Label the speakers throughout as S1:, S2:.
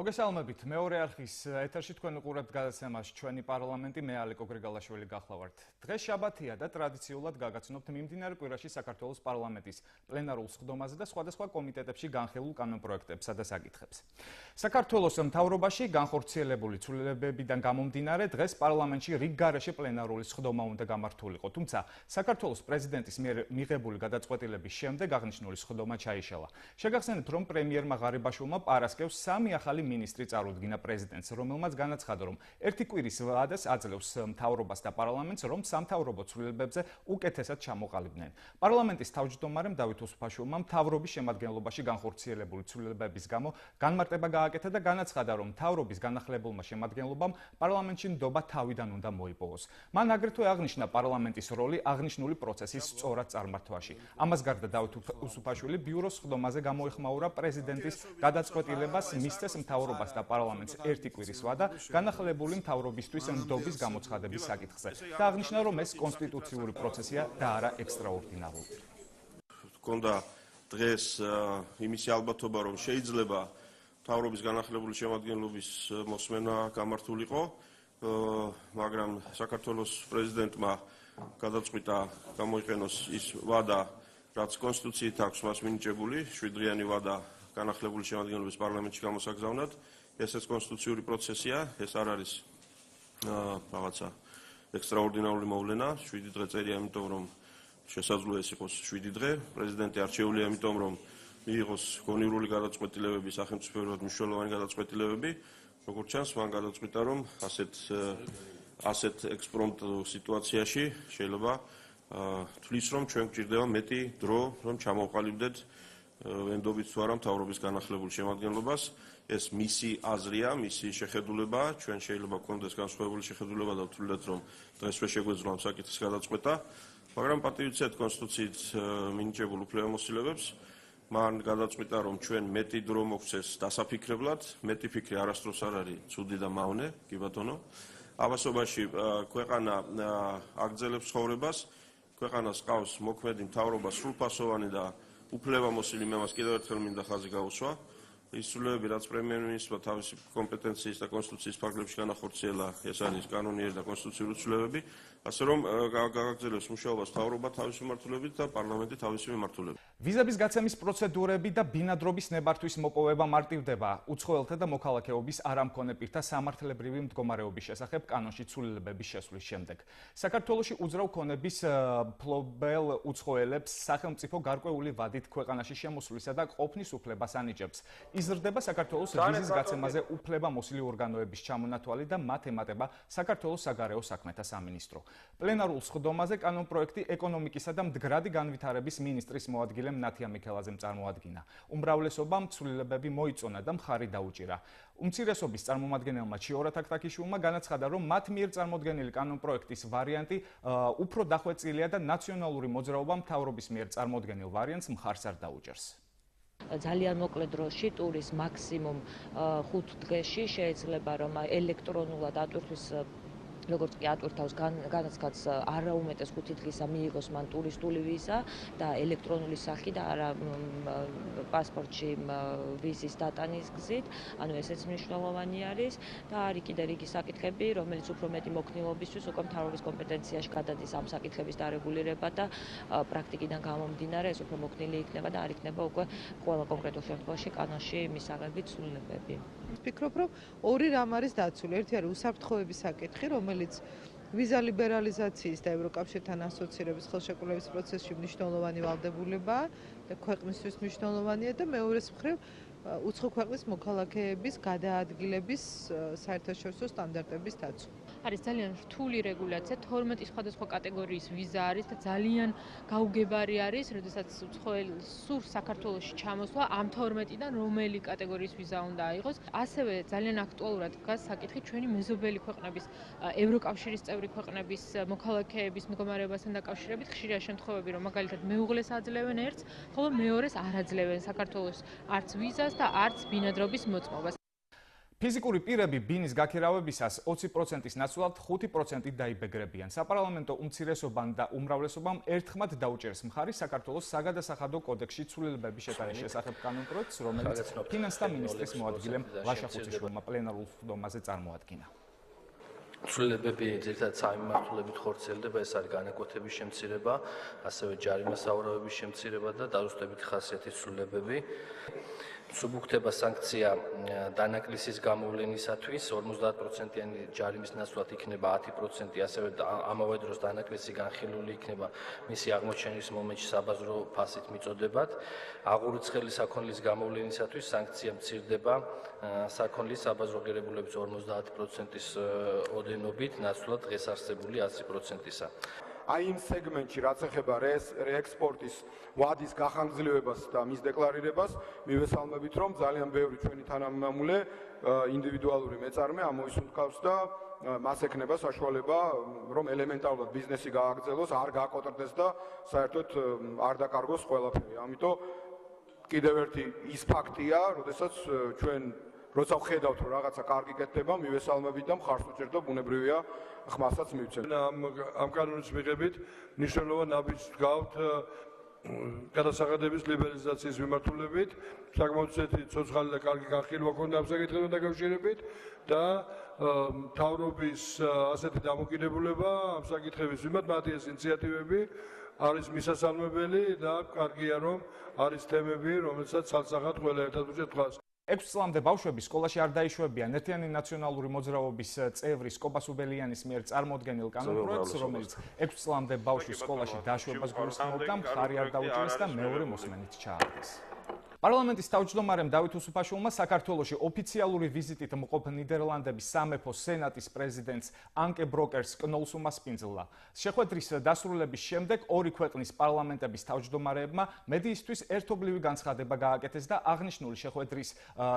S1: მოგესალმებით. მეორე არხის ეთერში თქვენ უყურებთ გადაცემას ჩვენი პარლამენტი, მე ალეკო გრიგალაშვილი გახლავართ. დღეს შაბათია და ტრადიციულად გაგაცნობთ მიმდინარე კვირაში საქართველოს პარლამენტის პლენარულ სხდომაზე და სხვადასხვა კომიტეტებში განხილულ კანონპროექტებსა და საკითხებს. საქართველოს მთავრობაში განხორციელებული ცვლილებებიდან გამომდინარე, დღეს პარლამენტში რიგ გარეშე პლენარული სხდომა უნდა გამართულიყო, თუმცა საქართველოს პრეზიდენტის მიერ მიღებული გადაწყვეტილების შემდეგ აღნიშნული სხდომა ჩაიშალა. შეგახსენებთ, რომ პრემიერმა ღარიბაშვილმა პარასკევს სამი ახალი მინისტრი წარუდგინა პრეზიდენტს, რომელმაც განაცხადა, რომ ერთი კვირის ვადას აძლევს მთავრობას და პარლამენტს, რომ სამთავრობო ცვლილებებზე უკეთესად ჩამოყალიბდნენ. პარლამენტის თავმჯდომარემ დავით უსუფაშვილმა მთავრობის შემადგენლობაში განხორციელებული ცვლილებების გამო განმარტება გააკეთა და განაცხადა, რომ მთავრობის განახლებულმა შემადგენლობამ პარლამენტში ნდობა თავიდან უნდა მოიპოვოს. მან აგრეთვე აღნიშნა პარლამენტის როლი აღნიშნული პროცესის სწორად წარმართვაში. ამას გარდა დავით უსუფაშვილი ბიუროს სხდომაზე გამოეხმაურა პრეზიდენტის გადაწყვეტილებას მისცეს მთავრობას და პარლამენტს ერთი კვირის ვადა განახლებული მთავრობისთვის ნდობის გამოცხადების საკითხზე და აღნიშნა, რომ ეს კონსტიტუციური პროცესია და არა ექსტრაორდინარული.
S2: Კონდა დღეს იმისი ალბათობა, რომ შეიძლება მთავრობის განახლებული შემადგენლობის მოსმენა გამართულიყო, მაგრამ საქართველოს პრეზიდენტმა გადაწყვიტა გამოიყენოს ის ვადა, რაც კონსტიტუციით აქვს მას მინიჭებული, 7-დღიანი ვადა განახლებული შემადგენლობის პარლამენტში გამოსაგზავნად. ეს კონსტიტუციური პროცესია, ეს არ არის რაღაცა ექსტრაორდინარული მოვლენა. 7 დღე წერია, იმიტომ რომ შესაძლოა ეს იყოს 7 დღე. პრეზიდენტი არჩეულია, იმიტომ რომ მიიღოს გონივრული გადაწყვეტილებები, სახელმწიფოებრივად მნიშვნელოვანი გადაწყვეტილებები. როგორც ჩანს, მან გადაწყვიტა, რომ ასეთ ექსპრომტ სიტუაციაში შეიძლება თვლის, რომ ჩვენ გვჭირდება მეტი დრო, რომ ჩამოვყალიბდეთ ენდობით თუ არა მთავრობის განახლებულ შემადგენლობას. ეს მისი აზრია, მისი შეხედულება, ჩვენ შეიძლება გვქონდეს განსხვავებული შეხედულება და ვთვლით, რომ დღეს ვერ შეგვეძლო ამ საკითხის გადაწყვეტა, მაგრამ პატივიცეთ კონსტიტუციით მინიჭებულ უფლებამოსილებებს. მან გადაწყვიტა, რომ ჩვენ მეტი დრო მოგვცეს დასაფიქრებლად, მეტი ფიქრი არასდროს არ არის ცუდი და მავნე, კი ბატონო. ამასობაში ქვეყანა აგრძელებს ცხოვრებას, ქვეყანას ყავს მოქმედი მთავრობა სრულფასოვანი და უფლებამოსილი, მე მას კიდევ ერთხელ მინდა ხაზი გაუსვა. ის ცვლილებები, რაც პრემიერ-მინისტრმა თავისი კომპეტენციის და კონსტიტუციის ფარგლებში განახორციელა, ეს არის კანონიერი და კონსტიტუციური ცვლილებები, ასე რომ გააგრძელებს მუშაობას მთავრობა თავისი მიმართულებით და პარლამენტი თავისი მიმართულებით.
S1: ვიზების გაცემის პროცედურები და ბინადრობის ნებართვის მოპოვება მარტივდება უცხოელთა და მოქალაქეობის არამქონე პირთა სამართლებრივი მდგომარეობის შესახებ კანონში ცვლილებების შესვლის შემდეგ. საქართველოში უძრავ ქონების მფლობელ უცხოელებს სახელმწიფო გარკვეული ვადით ქვეყანაში შემოსვლისა და ყოფნის უფლებას ანიჭებს. იზრდება საქართველოს ვიზის გაცემაზე უფლებამოსილი ორგანოების ჩამონათვალი და მათ ემატება საქართველოს საგარეო საქმეთა სამინისტრო. პლენარულ სხდომაზე კანონპროექტი ეკონომიკისა და მდგრადი განვითარების მინისტრის მოადგილემ ნათია მიქელაძემ წარმოადგინა. უმრავლესობამ ცვლილებები მოიწონა და მხარი დაუჭირა. უმცირესობის წარმომადგენელმა ჩიორა თაქთაქიშვილმა განაცხადა, რომ მათ მიერ წარმოდგენილი კანონპროექტის ვარიანტი უფრო დახვეწილია და ნაციონალური მოძრაობა მთავრობის მიერ წარმოდგენილ ვარიანტს მხარს არ დაუჭერს.
S3: ძალიან მოკლე დროში, ტურის მაქსიმუმ 5 დღეში შეიძლება, რომ ელექტრონულად ატვირთვის როგორც კი ატვირთავს განაცხადს არაუმეტეს 5 დღისა მიიღოს მან ტურისტული ვიზა და ელექტრონული სახით და არა პასპორტში ვიზის დატანის გზით, ანუ ესეც მნიშვნელოვანი არის და არის კიდე რიგი საკითხები, რომელიც უფრო მეტი მოქნილობისთვის უკვე მთავრობის კომპეტენციაში გადადის ამ საკითხების დარეგულირება და პრაქტიკიდან გამომდინარე ეს უფრო მოქნილი იქნება და არ იქნება უკვე ყველა კონკრეტულ შემთხვევაში კანონში მისაღები ცვლილებები.
S4: ვფიქრობ, რომ ორი რამ არის დაცული. ერთი არის უსაფრთხოების საკითხი, რომელიც ვიზა ლიბერალიზაციის და ევროკავშირთან ასოცირების ხელშეკრულების პროცესში მნიშვნელოვანი ვალდებულებაა და ქვეყნისთვის მნიშვნელოვანია და მეორეს მხრივ უცხო ქვეყნის მოქალაქეების გადაადგილების საერთაშორისო სტანდარტების დაცვა.
S5: არის ძალიან რთული რეგულაცია, 12 სხვადასხვა კატეგორიის ვიზა არის და ძალიან გაუგებარი არის, როდესაც უცხოელს სურს საქართველოში ჩამოსვლა, ამ 12-დან რომელი კატეგორიის ვიზა უნდა აიღოს. ასევე ძალიან აქტუალურად დგას საკითხი ჩვენი მეზობელი ქვეყნების, ევროკავშირის წევრი ქვეყნების მოქალაქეების მდგომარეობასთან დაკავშირებით. ხშირია შემთხვევები, რომ მაგალითად მეუღლეს აძლევენ ერთს, ხოლო მეორეს არ აძლევენ საქართველოს არც ვიზას და არც ბინადრობის მოწმობას.
S1: ფიზიკური პირები ბინის გაქირავებისას 20%-ის ნაცვლად 5%-ით დაიბეგრებიან. საპარლამენტო უმცირესობამ და უმრავლესობამ ერთხმად დაუჭერს მხარი საქართველოს საგადასახადო კოდექსში ცვლილებების შეტანის შესახებ კანონპროექტს, რომელიც ფინანსთა მინისტრის მოადგილემ ლაშა ხუციშვილმა პლენარულ სხდომაზე წარმოადგინა.
S6: ცვლილებები ძირითადად სამიმართულებით ხორციელდება, ეს არის განაკვეთების შემცირება, ასევე ჯარიმის საურავების შემცირება და დარუსტებითი ხასიათის ცვლილებები. Subუქდება სანქცია დანაკლისის გამოვლენისათვის 50%-იანი ჯარიმის ნაცვლად იქნება 10%, ასევე ამავე დროს დანაკლისი განხილული იქნება მისი აღმოჩენის მომენტში საბაზრო ფასით მიწოდებად. აღურიცხელი საქონლის გამოვლენისათვის სანქცია მცირდება საქონლის საბაზრო ღირებულების 50%-ის ოდენობით, ნაცვლად დღეს არსებული 100%-ისა.
S7: აი იმ სეგმენტში, რაც ეხება რეექსპორტის ვადის გახანგრძლივებას და მის დეკლარირებას, მივესალმებით, რომ ძალიან ბევრი ჩვენი თანამემამულე ინდივიდუალური მეწარმე ამოისუნთქავს და მას ექნება საშუალება, რომ ელემენტარულად ბიზნესი გააგრძელოს, არ გაკოტრდეს და საერთოდ არ დაკარგოს ყველაფერი. ამიტომ კიდევ ერთი ის ფაქტია, როდესაც ჩვენ როცა ვხედავთ, რომ რაღაცა კარგი კეთდება, მივესალმებით და მხარს ვუჭერთ და ბუნებრივია ხმასაც მივცემთ.
S8: ამ კანონის მიღებით მნიშვნელოვან ნაბიჯს ვდგავთ გადასახადების ლიბერალიზაციის მიმართულებით, საკმაოდ ცოცხალი და კარგი განხილვა ქონდა ამ საკითხებთან დაკავშირებით და მთავრობის ასეთი დამოკიდებულება ამ საკითხების მიმართ, მათი ეს ინიციატივები არის მისასალმებელი და კარგია, რომ არის თემები, რომელსაც ცალსახად ყველა ერთად უჭერთ ხაზს.
S1: 6 წლამდე ბავშვები სკოლაში არ დაიშვებიან. ერთიანი ნაციონალური მოძრაობის წევრი სკოპა სუბელიანის მიერ წარმოდგენილ კანონპროექტს, რომელიც 6 წლამდე ბავშვის სკოლაში დაშვებას გულისხმობდა, მხარი არ დაუჭირეს და მეორე მოსმენით ჩააგდეს. პარლამენტის თავმჯდომარემ დავით უსუფაშვილმა საქართველოში ოფიციალური ვიზიტით მყოფ ნიდერლანდების სამეფო სენატის პრეზიდენტს ანკე ბროკერს კნოლს უმასპინძლა. შეხვედრის დასრულების შემდეგ ორი ქვეყნის პარლამენტების თავმჯდომარეებმა მედიისთვის ერთობლივი განცხადება გააკეთეს და აღნიშნული შეხვედრის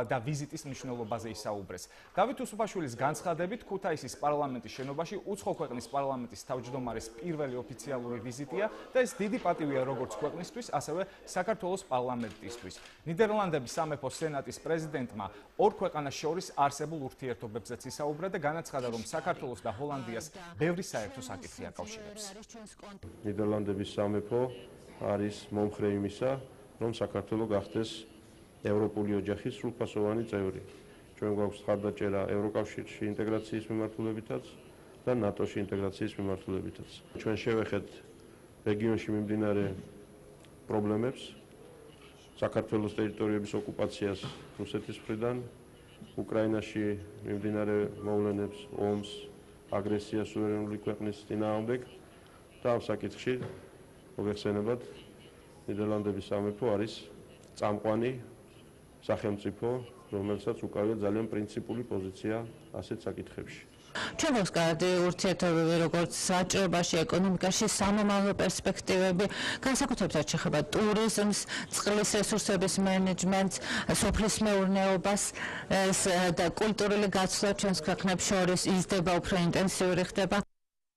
S1: და ვიზიტის მნიშვნელობაზე ისაუბრეს. დავით უსუფაშვილის განცხადებით ქუთაისის პარლამენტის შენობაში უცხო ქვეყნის პარლამენტის თავმჯდომარის პირველი ოფიციალური ვიზიტია და ეს დიდი პატივია როგორც ქვეყნისთვის, ასევე საქართველოს პარლამენტისთვის. ნიდერლანდების სამეფო სენატის პრეზიდენტმა ორ ქვეყანას შორის არსებულ ურთიერთობებზეც ისაუბრა და განაცხადა, რომ საქართველოს და ჰოლანდიას ბევრი საერთო საკითხი აკავშირებს.
S2: ნიდერლანდების სამეფო არის მომხრე იმისა, რომ საქართველო გახდეს ევროპული ოჯახის სრულფასოვანი წევრი. ჩვენ გვაქვს ხარდაჭერა ევროკავშირში ინტეგრაციის მიმართულებითაც და ნატოში ინტეგრაციის მიმართულებითაც. ჩვენ შევეხეთ რეგიონში მიმდინარე პრობლემებს, საქართველოს ტერიტორიების ოკუპაციას რუსეთის მხრიდან, უკრაინაში მიმდინარე მოვლენებს, ომს, აგრესიას სუვერენული ქვეყნის წინააღმდეგ და ამ საკითხში მოგეხსენებათ, ნიდერლანდების სამეფო არის წამყვანი სახელმწიფო, რომელსაც უკავია ძალიან პრინციპული პოზიცია ასეთ საკითხებში.
S9: ჩვენ გვაქვს კარგი ურთიერთობები როგორც საჭიროებაში, ეკონომიკაში, სამომავლო პერსპექტივები, განსაკუთრებით შეეხება ტურიზმს, წყლის რესურსების მენეჯმენტს, სოფლის მეურნეობას და კულტურული გაცვლა ჩვენს ქვეყნებს შორის იზრდება, უფრო ინტენსიური ხდება.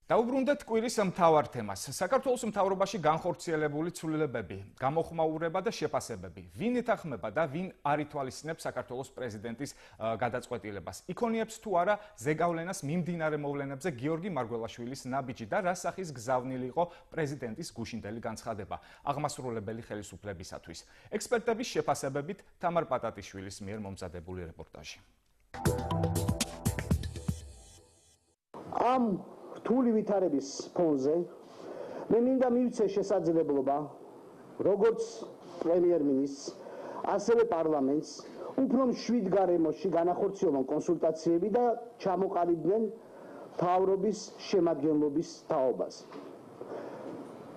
S1: დაუბრუნდეთ კვირის მთავარ თემას. საქართველოს მთავრობაში განხორციელებული ცვლილებები, გამოხმაურება და შეფასებები. ვინ ეთანხმება და ვინ არ ითვალისწინებს საქართველოს პრეზიდენტის გადაწყვეტილებას? იქონიებს თუ არა ზეგავლენას მიმდინარე მოვლენებზე გიორგი მარგველაშვილის ნაბიჯი და რა სახის გზავნილი იყო პრეზიდენტის გუშინდელი განცხადება აღმასრულებელი ხელისუფლებისათვის. ექსპერტების შეფასებებით თამარ პატატიშვილის მიერ მომზადებული რეპორტაჟი.
S10: რთული ვითარების ფონზე მე მინდა მივცე შესაძლებლობა როგორც პრემიერ-მინისტრს, ასევე პარლამენტს უფრო მშვიდ გარემოში განახორციელონ კონსულტაციები და ჩამოყალიბდნენ მთავრობის შემადგენლობის თაობას.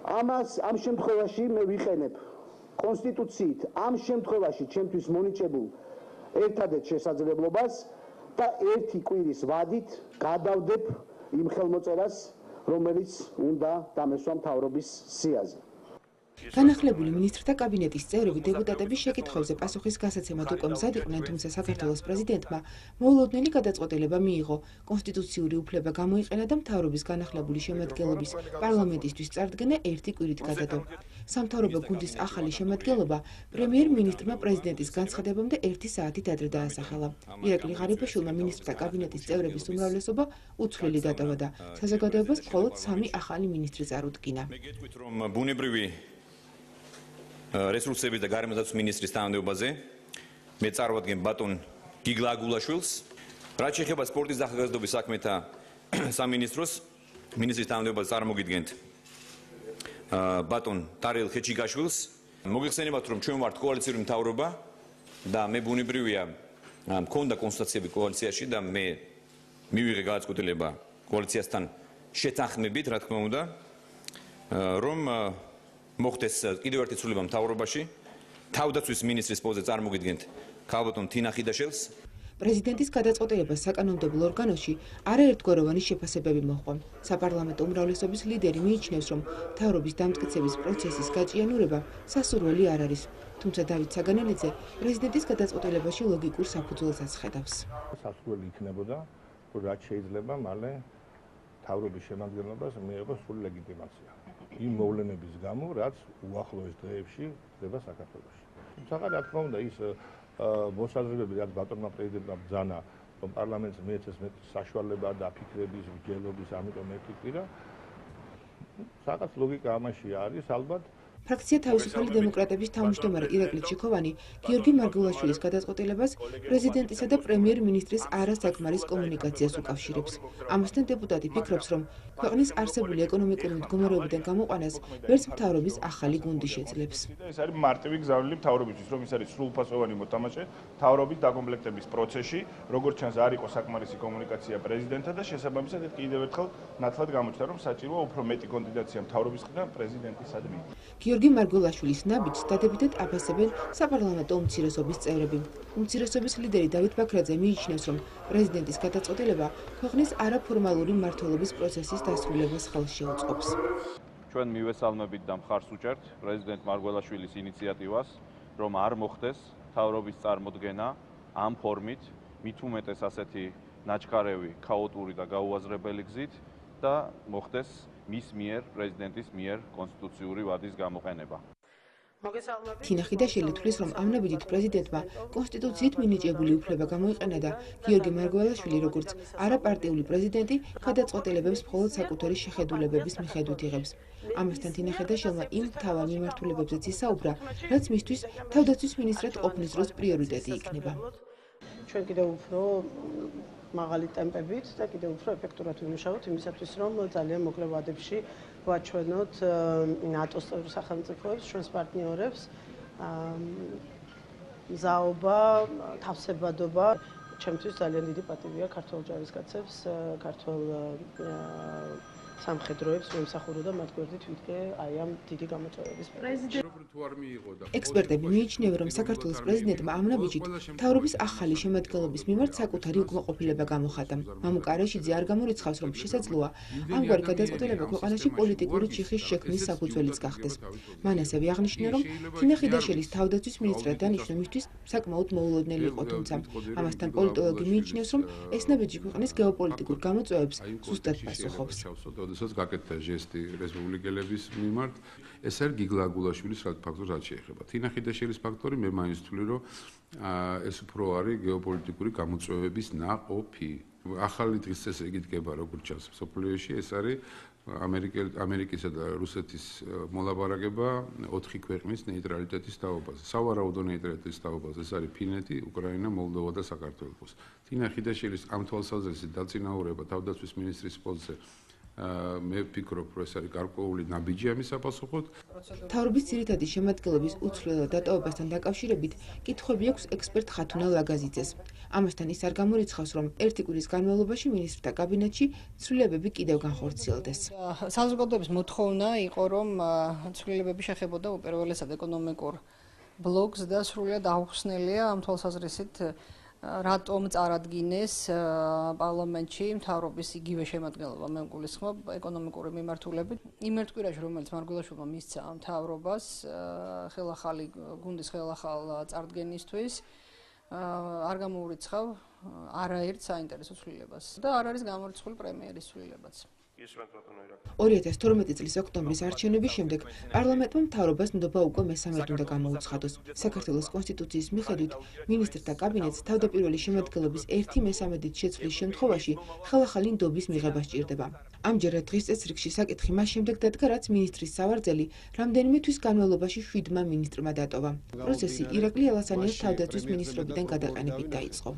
S10: ამ შემთხვევაში მე ვიყენებ კონსტიტუციით ამ შემთხვევაში ჩემთვის მონიჭებულ ერთადერთ შესაძლებლობას და ერთი კვირის ვადით გადავდებ იმ ხელმოწერას, რომელიც უნდა დამესვა მთავრობის სიაზე.
S11: განახლებული მინისტრთა კაბინეტის წევრები დეპუტატების შეკითხვებზე პასუხის გასაცემად უკვე მზად იყვნენ, თუმცა საქართველოს პრეზიდენტმა მოულოდნელი გადაწყვეტილება მიიღო. კონსტიტუციური უფლება გამოიყენა და მთავრობის განახლებული შემადგენლობის პარლამენტისთვის წარდგენა 1 კვირით გადადო. სამთავრობო გუნდის ახალი შემადგენლობა პრემიერ-მინისტრმა პრეზიდენტის განცხადებამდე 1 საათით ადრე დაასახელა. ირაკლი ღარიბაშვილმა მინისტრთა კაბინეტის წევრების უმრავლესობა უცვლელი დატოვა და საზოგადოებას მხოლოდ 3 ახალი მინისტრი წარუდგინა.
S12: ბუნებრივი რესურსების და გარემოდაცვის მინისტრის თანამდებობაზე მე წარვადგენ ბატონ გიგლა აგულაშვილს. რაც შეეხება სპორტის და ახალგაზრდობის საქმეთა სამინისტროს მინისტრის თანამდებობაზე წარმოგიდგენთ ბატონ ტარიელ ხეჩიგაშვილს. მოგეხსენებათ, რომ ჩვენ ვართ კოალიციური მთავრობა და მე ბუნებრივია მქონდა კონსულტაციები კოალიციაში და მე მივიღე გადაწყვეტილება კოალიციასთან შეთანხმებით, რა თქმა უნდა, რომ მოხდეს კიდევ ერთი ცვლილება მთავრობაში. თავდაცვის მინისტრის პოსტზე წარმოგიდგენთ ქალბატონ თინა ხიდაშელს.
S11: პრეზიდენტის გადაწყვეტილებას საკანონმდებლო ორგანოში არაერთგვაროვანი შეფასებები მოჰყვა. საპარლამენტო უმრავლესობის ლიდერი მიიჩნევს, რომ მთავრობის დამტკიცების პროცესის გაჭიანურება სასურველი არ არის. თუმცა დავით საგანელიძე პრეზიდენტის გადაწყვეტილებაში ლოგიკურ საფუძველს აცხადავს.
S13: სასურველი იქნებოდა, რომ რაც შეიძლება მალე მთავრობის შემადგენლობას მიიღოს სრული ლეგიტიმაცია. იმ მოვლენების გამო, რაც უახლოეს დღეებში ხდება საქართველოში. თუმცა რა თქმა უნდა ის მოსაზრებები, რაც ბატონმა პრეზიდენტმა ბრძანა, რომ პარლამენტს მიეცეს მეტი საშუალება და ფიქრების მსჯელობის, ამიტომ ერთი კვირა. რაღაც ლოგიკა ამაში არის, ალბათ.
S11: ფრაქცია თავისუფალი დემოკრატების თავმჯდომარე ირაკლი ჩიქოვანი გიორგი მარგულაშვილის გადაწყვეტილებას პრეზიდენტისა და პრემიერ-მინისტრის არასაკმარის კომუნიკაციას უკავშირებს. ამასთან დეპუტატი ფიქრობს, რომ ქვეყნის არსებული ეკონომიკური მდგომარეობიდან გამოყვანას ვერც მთავრობის ახალი გუნდი შეძლებს.
S14: ეს არის მარტივი გზავნილი მთავრობისთვის, რომ ის არის სრულფასოვანი მოთამაშე მთავრობის დაკომპლექტების პროცესში, როგორც ჩანს არ იყო საკმარისი კომუნიკაცია პრეზიდენტთან და შესაბამისად კიდევ ერთხელ ნათლად გამოჩნდა, რომ საჭიროა უფრო მეტი კონდიდაცია მთავრობის მხრიდან პრეზიდენტისადმი.
S11: გიორგი მარგულაშვილის ნაბიჯს დადებითად აფასებენ საპარლამენტო უმცირესობის წევრები. უმცირესობის ლიდერი დავით ბაქრაძე მიიჩნევს, რომ პრეზიდენტის გადაწყვეტილება ქვეყნის არაფორმალური მმართველობის პროცესის დასრულებას ხელს შეუწყობს.
S15: ჩვენ მივესალმებით და მხარს უჭერთ პრეზიდენტ მარგულაშვილის ინიციატივას, რომ არ მოხდეს მთავრობის წარმოდგენა ამ ფორმით, მით უმეტეს ასეთი ნაჩქარევი, ქაოტური და გაუაზრებელი გზით და მოხდეს მის მიერ პრეზიდენტის მიერ კონსტიტუციური ვადის გამოყენება.
S11: თინა ხიდაშელი თვლის, რომ ამ ნაბიჯით პრეზიდენტმა კონსტიტუციით მინიჭებული უფლება გამოიყენა და გიორგი მარგულაშვილი, როგორც არაპარტიული პრეზიდენტი, გადაწყვეტილებებს მხოლოდ საკუთარი შეხედულებების მიხედვით იღებს. ამასთან თინა ხიდაშელმა იმ მთავარ მიმართულებებზეც ისაუბრა, რაც მისთვის თავდაცვის მინისტრად ყოფნის დროს პრიორიტეტი იქნება.
S16: ჩვენ კიდევ უფრო მაღალი ტემპებით და კიდევ უფრო ეფექტურად ვიმუშაოთ იმისათვის, რომ ძალიან მოკლე ვადებში ვაჩვენოთ ნატოს წევრ სახელმწიფოებს, ჩვენს პარტნიორებს მზაობა, თავსებადობა. ჩემთვის ძალიან დიდი პატივია ქართველ ჯარისკაცებს, ქართველ სამხედროებს ვემსახურო და მათ გვერდით ვიდგე აი ამ დიდი გამოწვევების
S11: ექსპერტები მიიჩნევენ, რომ საქართველოს პრეზიდენტმა ამ ნაბიჯით მთავრობის ახალი შემადგენლობის მიმართ საკუთარი უკმაყოფილება გამოხატა. მამუკა არაშიძე არ გამორიცხავს, რომ შესაძლოა ამგვარი გადაწყვეტილება ქვეყანაში პოლიტიკური ჩიხის შექმნის საფუძველიც გახდეს. მან ასევე აღნიშნა, რომ თინა ხიდაშელის თავდაცვის მინისტრად დანიშნა მისთვის საკმაოდ მოულოდნელი იყო, თუმცა ამასთან პოლიტოლოგი მიიჩნევს, რომ ეს ნაბიჯი ქვეყნის გეოპოლიტიკურ გამოწვევებს ზუსტად პასუხობს.
S17: როდესაც გაკეთდა ჟესტი რესპუბლიკელების მიმართ, ეს არის გიგლა აგულაშვილის ფაქტორი, რაც შეეხება. თინა ხიდაშელის ფაქტორი მე მაინც ვთვლი, რომ ეს უფრო არის გეოპოლიტიკური გამოწვევების ნაყოფი. ახალი დღის წესრიგი დგება, როგორც ჩანს მსოფლიოში, ეს არის ამერიკისა და რუსეთის მოლაპარაკება 4 ქვეყნის ნეიტრალიტეტის თაობაზე. სავარაუდო ნეიტრალიტეტის თაობაზე ეს არის ფინეთი, უკრაინა, მოლდოვა და საქართველოს. თინა ხიდაშელის ამ თვალსაზრისით დაწინაურება თავდაცვის მინისტრის პოსტზე მე ვფიქრობ, რომ ეს არის გარკვეული ნაბიჯი ამის საპასუხოდ.
S11: მთავრობის ძირითადი შემადგენლობის უცვლელად დატოვებასთან დაკავშირებით კითხვები აქვს ექსპერტ ხათუნა ლაგაზიძეს. ამასთან ის არ გამორიცხავს, რომ 1 კვირის განმავლობაში მინისტრთა კაბინეტში ცვლილებები კიდევ განხორციელდეს.
S18: საზოგადოების მოთხოვნა იყო, რომ ცვლილებები შეხებოდა უპირველესად ეკონომიკურ ბლოკს და სრულად აუხსნელია ამ თვალსაზრისით რატომ წარადგინეს პარლამენტში მთავრობის იგივე შემადგენლობა, მე მგულისხმობ, ეკონომიკური მიმართულებით. იმ ერთ კვირაში, რომელიც მარგველაშვილმა მისცა მთავრობას ხელახალი გუნდის ხელახალ წარდგენისთვის, არ გამოურიცხავ არაერთ საინტერესო ცვლილებას და არ არის გამორიცხული პრემიერის ცვლილებაც.
S11: 2012 წლის ოქტომბრის არჩევნების შემდეგ პარლამენტმა მთავრობას ნდობა უკვე მესამედ უნდა გამოუცხადოს. საქართველოს კონსტიტუციის მიხედვით მინისტრთა კაბინეტს თავდაპირველი შემადგენლობის 1/3-ით შეცვლის შემთხვევაში ხელახალი ნდობის მიღება სჭირდება. ამჯერად დღის წესრიგში საკითხი მას შემდეგ დადგა, რაც მინისტრის სავარძელი რამდენიმე თვის განმავლობაში 7 მინისტრმა დატოვა. პროცესი ირაკლი ალასანიას თავდაცვის მინისტრობიდან გადაყენებით დაიწყო.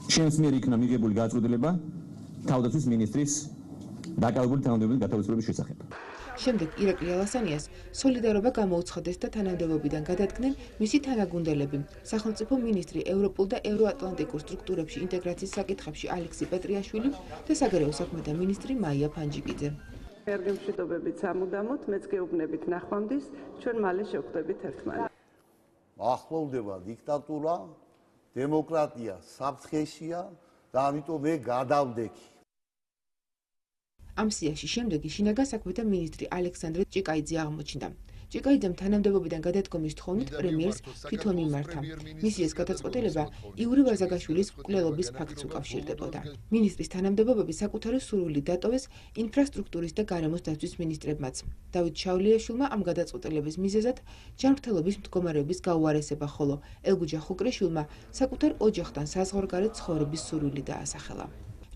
S19: შენს მიერ იქნა მიღებული გადაწყვეტილება თავდაცვის მინისტრის დაკავებული თანამდებობის გათავისუფლების შესახებ.
S11: შემდეგ ირაკლი ალასანიას სოლიდარობა გამოუცხადეს და თანამდებობიდან გადადგნენ მისი თანაგუნდელები, სახელმწიფო მინისტრი ევროპულ და ევროატლანტიკურ სტრუქტურებში ინტეგრაციის საკითხებში ალექსი პეტრიაშვილი და საგარეო საქმეთა მინისტრი მაია ფანჯიკიძე.
S20: ერგემშვიდობებით სამუდამოდ, მეც გეუბნებით ნახვამდის, ჩვენ მალე შევხვდებით ერთმანეთს.
S21: ახლოვდება დიქტატურა, დემოკრატია საფრთხეშია და ამიტომ მე გადავდექი.
S11: ამ სიაში შემდეგი შინაგან საქმეთა მინისტრი ალექსანდრე ჭიკაიძე აღმოჩნდა. ჭიკაიძემ თანამდებობიდან გადადგომის თხოვნით პრემიერს თვითონ მიმართა. მისი ეს გადაწყვეტილება იური ვაზაგაშვილის მკვლელობის ფაქტს უკავშირდებოდა. მინისტრის თანამდებობები საკუთარი სურვილით დატოვეს ინფრასტრუქტურის და გარემოს დაცვის მინისტრებმაც. დავით შავლიაშვილმა ამ გადაწყვეტილების მიზეზად ჯანმრთელობის მდგომარეობის გაუარესება, ხოლო ელგუჯა ხუკრეშვილმა საკუთარ ოჯახთან საზღვარგარეთ ცხოვრების სურვილი დაასახელა.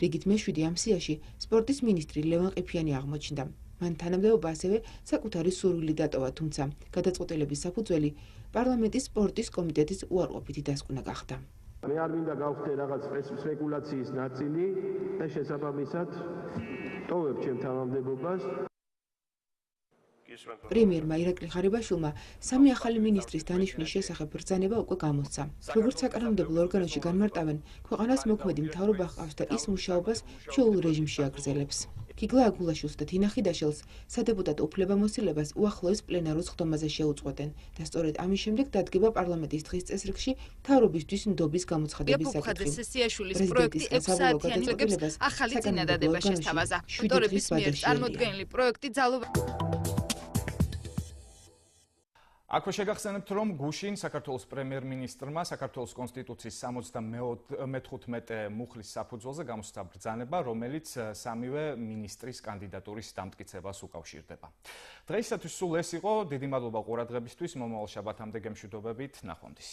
S11: რიგით მე-7 ამ სიაში სპორტის მინისტრი ლევან ყიფიანი აღმოჩნდა. მან თანამდებობა ასევე საკუთარი სურვილი დატოვა, თუმცა გადაწყვეტილების საფუძველი პარლამენტის სპორტის კომიტეტის უარყოფითი დასკვნა გახდა.
S22: მე არ მინდა გავხდე რაღაც სპეკულაციის ნაწილი და შესაბამისად ტოვებ ჩემ თანამდებობას.
S11: პრემიერმა ირაკლი ღარიბაშვილმა 3 ახალი მინისტრის დანიშვნის შესახებ ბრძანება უკვე გამოსცა. როგორც საკანონმდებლო ორგანოში განმარტავენ, ქვეყანას მოქმედი მთავრობა ჰყავს და ის მუშაობას ჩვეულ რეჟიმში აგრძელებს. გიგლა აგულაშვილს და თინა ხიდაშელს სადეპუტატო უფლებამოსილებას უახლოეს პლენარულ სხდომაზე შეუწყვეტენ და სწორედ ამის შემდეგ დადგება პარლამენტის დღის წესრიგში მთავრობისთვის ნდობის გამოცხადების საკითხი.
S23: სესიაშვილის პროექტი 6 საათიანი წეგებს ახალი წინადადება შესთავაზა. ავტორების მიერ წარმოდგენილი პროექტი ძალობა
S1: აქვე შეგახსენებთ, რომ გუშინ საქართველოს პრემიერ-მინისტრმა საქართველოს კონსტიტუციის 75 მუხლის საფუძველზე გამოსცა ბრძანება, რომელიც სამივე მინისტრის კანდიდატურის დამტკიცებას უკავშირდება. დღეისათვის სულ ეს იყო. დიდი მადლობა ყურადღებისთვის. მომავალ შაბათამდე გემშვიდობებით. ნახვამდის.